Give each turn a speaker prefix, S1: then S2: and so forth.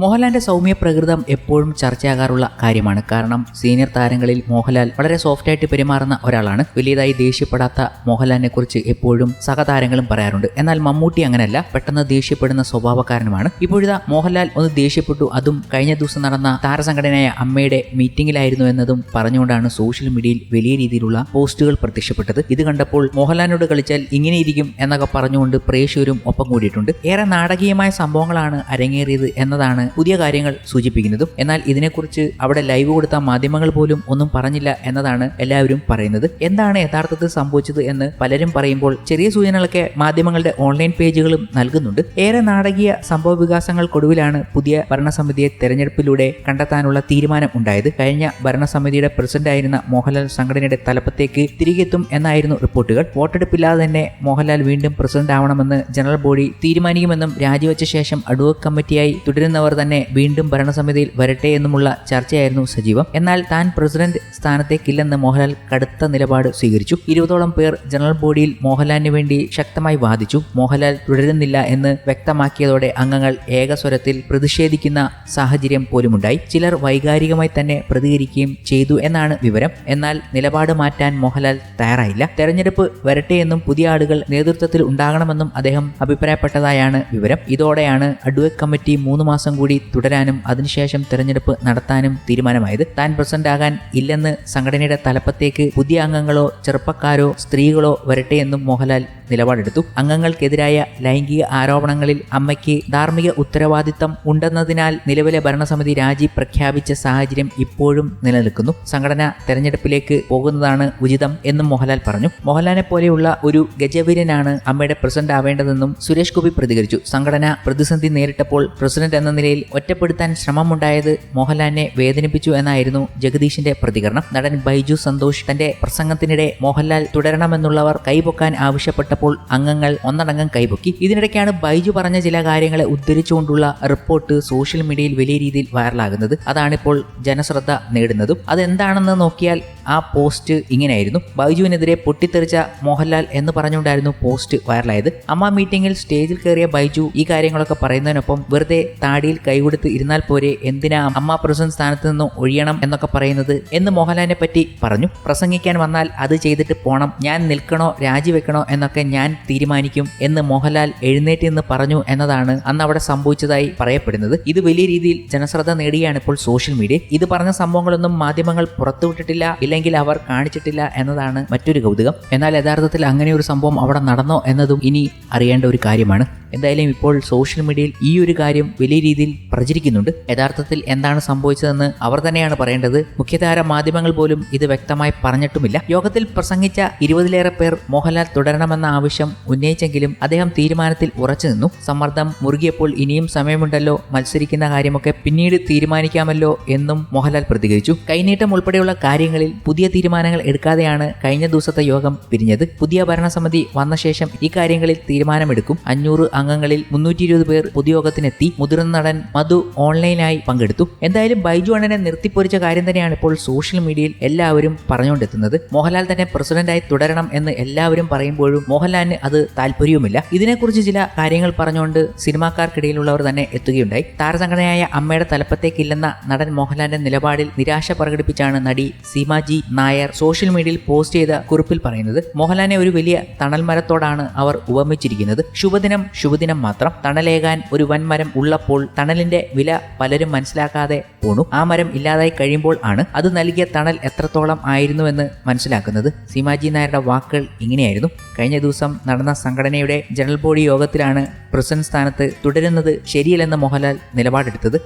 S1: മോഹൻലാലിന്റെ സൗമ്യ പ്രകൃതം എപ്പോഴും ചർച്ചയാകാറുള്ള കാര്യമാണ്. കാരണം സീനിയർ താരങ്ങളിൽ മോഹൻലാൽ വളരെ സോഫ്റ്റ് ആയിട്ട് പെരുമാറുന്ന ഒരാളാണ്. വലിയതായി ദേഷ്യപ്പെടാത്ത മോഹൻലാലിനെ കുറിച്ച് എപ്പോഴും സഹതാരങ്ങളും പറയാറുണ്ട്. എന്നാൽ മമ്മൂട്ടി അങ്ങനെയല്ല, പെട്ടെന്ന് ദേഷ്യപ്പെടുന്ന സ്വഭാവക്കാരനുമാണ്. ഇപ്പോഴിതാ മോഹൻലാൽ ഒന്ന് ദേഷ്യപ്പെട്ടു, അതും കഴിഞ്ഞ ദിവസം നടന്ന താരസംഘടനയായ അമ്മയുടെ മീറ്റിംഗിലായിരുന്നു എന്നതും പറഞ്ഞുകൊണ്ടാണ് സോഷ്യൽ മീഡിയയിൽ വലിയ രീതിയിലുള്ള പോസ്റ്റുകൾ പ്രത്യക്ഷപ്പെട്ടത്. ഇത് കണ്ടപ്പോൾ മോഹൻലാലിനോട് കളിച്ചാൽ ഇങ്ങനെയിരിക്കും എന്നൊക്കെ പറഞ്ഞുകൊണ്ട് പ്രേക്ഷകരും ഒപ്പം കൂടിയിട്ടുണ്ട്. ഏറെ നാടകീയമായ സംഭവങ്ങളാണ് അരങ്ങേറിയത് എന്നതാണ് പുതിയ കാര്യങ്ങൾ സൂചിപ്പിക്കുന്നതും. എന്നാൽ ഇതിനെക്കുറിച്ച് അവിടെ ലൈവ് കൊടുത്ത മാധ്യമങ്ങൾ പോലും ഒന്നും പറഞ്ഞില്ല എന്നതാണ് എല്ലാവരും പറയുന്നത്. എന്താണ് യഥാർത്ഥത്തിൽ സംഭവിച്ചത് എന്ന് പലരും പറയുമ്പോൾ ചെറിയ സൂചനകളൊക്കെ മാധ്യമങ്ങളുടെ ഓൺലൈൻ പേജുകളും നൽകുന്നുണ്ട്. ഏറെ നാടകീയ സംഭവ വികാസങ്ങൾക്കൊടുവിലാണ് പുതിയ ഭരണസമിതിയെ തെരഞ്ഞെടുപ്പിലൂടെ കണ്ടെത്താനുള്ള തീരുമാനം ഉണ്ടായത്. കഴിഞ്ഞ ഭരണസമിതിയുടെ പ്രസിഡന്റായിരുന്ന മോഹൻലാൽ സംഘടനയുടെ തലപ്പത്തേക്ക് തിരികെത്തും എന്നായിരുന്നു റിപ്പോർട്ടുകൾ. വോട്ടെടുപ്പില്ലാതെ തന്നെ മോഹൻലാൽ വീണ്ടും പ്രസിഡന്റ് ആവണമെന്ന് ജനറൽ ബോഡി തീരുമാനിക്കുമെന്നും രാജിവെച്ച ശേഷം അഡ്വോക്കേറ്റ് കമ്മിറ്റിയായി തുടരുന്നവർ തന്നെ വീണ്ടും ഭരണസമിതിയിൽ വരട്ടെ എന്നുമുള്ള ചർച്ചയായിരുന്നു സജീവം. എന്നാൽ താൻ പ്രസിഡന്റ് സ്ഥാനത്തേക്കില്ലെന്ന് മോഹൻലാൽ കടുത്ത നിലപാട് സ്വീകരിച്ചു. 20ഓളം പേർ ജനറൽ ബോഡിയിൽ മോഹൻലാലിന് വേണ്ടി ശക്തമായി വാദിച്ചു. മോഹൻലാൽ തുടരുന്നില്ല എന്ന് വ്യക്തമാക്കിയതോടെ അംഗങ്ങൾ ഏകസ്വരത്തിൽ പ്രതിഷേധിക്കുന്ന സാഹചര്യം പോലുമുണ്ടായി. ചിലർ വൈകാരികമായി തന്നെ പ്രതികരിക്കുകയും ചെയ്തു എന്നാണ് വിവരം. എന്നാൽ നിലപാട് മാറ്റാൻ മോഹൻലാൽ തയ്യാറായില്ല. തെരഞ്ഞെടുപ്പ് വരട്ടെയെന്നും പുതിയ ആളുകൾ നേതൃത്വത്തിൽ ഉണ്ടാകണമെന്നും അദ്ദേഹം അഭിപ്രായപ്പെട്ടതായാണ് വിവരം. ഇതോടെയാണ് അഡ്വോക്കേറ്റ് കമ്മിറ്റി 3 മാസം കൂടി തുടരാനും അതിനുശേഷം തെരഞ്ഞെടുപ്പ് നടത്താനും തീരുമാനമായത്. താൻ പ്രസിഡന്റ് ആകാൻ ഇല്ലെന്ന് സംഘടനയുടെ തലപ്പത്തേക്ക് പുതിയ അംഗങ്ങളോ ചെറുപ്പക്കാരോ സ്ത്രീകളോ വരട്ടെ എന്നും മോഹൻലാൽ നിലപാടെടുത്തു. അംഗങ്ങൾക്കെതിരായ ലൈംഗിക ആരോപണങ്ങളിൽ അമ്മയ്ക്ക് ധാർമ്മിക ഉത്തരവാദിത്തം ഉണ്ടെന്നതിനാൽ നിലവിലെ ഭരണസമിതി രാജി പ്രഖ്യാപിച്ച സാഹചര്യം ഇപ്പോഴും നിലനിൽക്കുന്നു. സംഘടന തെരഞ്ഞെടുപ്പിലേക്ക് പോകുന്നതാണ് ഉചിതം എന്നും മോഹൻലാൽ പറഞ്ഞു. മോഹൻലാലിനെ പോലെയുള്ള ഒരു ഗജവീരനാണ് അമ്മയുടെ പ്രസിഡന്റ് ആവേണ്ടതെന്നും സുരേഷ് ഗോപി പ്രതികരിച്ചു. സംഘടന പ്രതിസന്ധി നേരിട്ടപ്പോൾ പ്രസിഡന്റ് എന്ന നിലയിൽ ഒറ്റപ്പെടുത്താൻ ശ്രമമുണ്ടായത് മോഹൻലാലിനെ വേദനിപ്പിച്ചു എന്നായിരുന്നു ജഗദീഷിന്റെ പ്രതികരണം. നടൻ ബൈജു സന്തോഷ് തന്റെ പ്രസംഗത്തിനിടെ മോഹൻലാൽ തുടരണമെന്നുള്ളവർ കൈപൊക്കാൻ ആവശ്യപ്പെട്ടപ്പോൾ അംഗങ്ങൾ ഒന്നടങ്കം കൈപൊക്കി. ഇതിനിടയ്ക്കാണ് ബൈജു പറഞ്ഞ ചില കാര്യങ്ങളെ ഉദ്ധരിച്ചുകൊണ്ടുള്ള റിപ്പോർട്ട് സോഷ്യൽ മീഡിയയിൽ വലിയ രീതിയിൽ വൈറലാകുന്നത്. അതാണിപ്പോൾ ജനശ്രദ്ധ നേടുന്നതും. അതെന്താണെന്ന് നോക്കിയാൽ ആ പോസ്റ്റ് ഇങ്ങനെയായിരുന്നു. ബൈജുവിനെതിരെ പൊട്ടിത്തെറിച്ച മോഹൻലാൽ എന്ന് പറഞ്ഞുകൊണ്ടായിരുന്നു പോസ്റ്റ് വൈറലായത്. അമ്മ മീറ്റിംഗിൽ സ്റ്റേജിൽ കയറിയ ബൈജു ഈ കാര്യങ്ങളൊക്കെ പറയുന്നതിനൊപ്പം വെറുതെ താടിയിൽ കൈകൊടുത്ത് ഇരുന്നാൽ പോരെ, എന്തിനാ അമ്മ പ്രസിഡന്റ് സ്ഥാനത്ത് നിന്ന് ഒഴിയണം എന്നൊക്കെ പറയുന്നത് എന്ന് മോഹൻലാലിനെ പറ്റി പറഞ്ഞു. പ്രസംഗിക്കാൻ വന്നാൽ അത് ചെയ്തിട്ട് പോണം, ഞാൻ നിൽക്കണോ രാജിവെക്കണോ എന്നൊക്കെ ഞാൻ തീരുമാനിക്കും എന്ന് മോഹൻലാൽ എഴുന്നേറ്റ് നിന്ന് പറഞ്ഞു എന്നതാണ് അന്ന് അവിടെ സംഭവിച്ചതായി പറയപ്പെടുന്നത്. ഇത് വലിയ രീതിയിൽ ജനശ്രദ്ധ നേടുകയാണ് ഇപ്പോൾ സോഷ്യൽ മീഡിയ. ഇത് പറഞ്ഞ സംഭവങ്ങളൊന്നും മാധ്യമങ്ങൾ പുറത്തുവിട്ടിട്ടില്ല, ഇല്ലെങ്കിൽ അവർ കാണിച്ചിട്ടില്ല എന്നതാണ് മറ്റൊരു കൗതുകം. എന്നാൽ യഥാർത്ഥത്തിൽ അങ്ങനെ ഒരു സംഭവം അവിടെ നടന്നോ എന്നതും ഇനി അറിയേണ്ട ഒരു കാര്യമാണ്. എന്തായാലും ഇപ്പോൾ സോഷ്യൽ മീഡിയയിൽ ഈ ഒരു കാര്യം വലിയ രീതിയിൽ പ്രചരിക്കുന്നുണ്ട്. യഥാർത്ഥത്തിൽ എന്താണ് സംഭവിച്ചതെന്ന് അവർ തന്നെയാണ് പറയേണ്ടത്. മുഖ്യധാര മാധ്യമങ്ങൾ പോലും ഇത് വ്യക്തമായി പറഞ്ഞിട്ടുമില്ല. യോഗത്തിൽ പ്രസംഗിച്ച 20ലേറെ പേർ മോഹൻലാൽ തുടരണമെന്ന ആവശ്യം ഉന്നയിച്ചെങ്കിലും അദ്ദേഹം തീരുമാനത്തിൽ ഉറച്ചു നിന്നു. സമ്മർദ്ദം മുറുകിയപ്പോൾ ഇനിയും സമയമുണ്ടല്ലോ, മത്സരിക്കുന്ന കാര്യമൊക്കെ പിന്നീട് തീരുമാനിക്കാമല്ലോ എന്നും മോഹൻലാൽ പ്രതികരിച്ചു. കൈനീട്ടം ഉൾപ്പെടെയുള്ള കാര്യങ്ങളിൽ പുതിയ തീരുമാനങ്ങൾ എടുക്കാതെയാണ് കഴിഞ്ഞ ദിവസത്തെ യോഗം പിരിഞ്ഞത്. പുതിയ ഭരണസമിതി വന്ന ശേഷം ഈ കാര്യങ്ങളിൽ തീരുമാനമെടുക്കും. 500 അംഗങ്ങളിൽ 320 പേർ പൊതുയോഗത്തിനെത്തി. മുതിർന്ന നടൻ മധു ഓൺലൈനായി പങ്കെടുത്തു. എന്തായാലും ബൈജു അണ്ണനെ നിർത്തിപ്പൊരിച്ച കാര്യം തന്നെയാണ് ഇപ്പോൾ സോഷ്യൽ മീഡിയയിൽ എല്ലാവരും പറഞ്ഞുകൊണ്ടെത്തുന്നത്. മോഹൻലാൽ തന്നെ പ്രസിഡന്റായി തുടരണം എന്ന് എല്ലാവരും പറയുമ്പോഴും മോഹൻലാലിന് അത് താല്പര്യവുമില്ല. ഇതിനെക്കുറിച്ച് ചില കാര്യങ്ങൾ പറഞ്ഞുകൊണ്ട് സിനിമാക്കാർക്കിടയിലുള്ളവർ തന്നെ എത്തുകയുണ്ടായി. താരസംഘടനയായ അമ്മയുടെ തലപ്പത്തേക്കില്ലെന്ന നടൻ മോഹൻലാലിന്റെ നിലപാടിൽ നിരാശ പ്രകടിപ്പിച്ചാണ് നടി സീമാജി നായർ സോഷ്യൽ മീഡിയയിൽ പോസ്റ്റ് ചെയ്ത കുറിപ്പിൽ പറയുന്നത്. മോഹൻലാലിനെ ഒരു വലിയ തണൽ മരത്തോടാണ് അവർ ഉപമിച്ചിരിക്കുന്നത്. ശുഭദിനം മാത്രം. തണലേകാൻ ഒരു വൻമരം ഉള്ളപ്പോൾ തണലിന്റെ വില പലരും മനസ്സിലാക്കാതെ പോണു. ആ മരം ഇല്ലാതായി കഴിയുമ്പോൾ ആണ് അത് നൽകിയ തണൽ എത്രത്തോളം ആയിരുന്നുവെന്ന് മനസ്സിലാക്കുന്നത്. സീമാജി നായരുടെ വാക്കുകൾ ഇങ്ങനെയായിരുന്നു. കഴിഞ്ഞ ദിവസം നടന്ന സംഘടനയുടെ ജനറൽ ബോഡി യോഗത്തിലാണ് പ്രസിഡന്റ് സ്ഥാനത്ത് തുടരുന്നത് ശരിയല്ലെന്ന് മോഹൻലാൽ നിലപാടെടുത്തത്.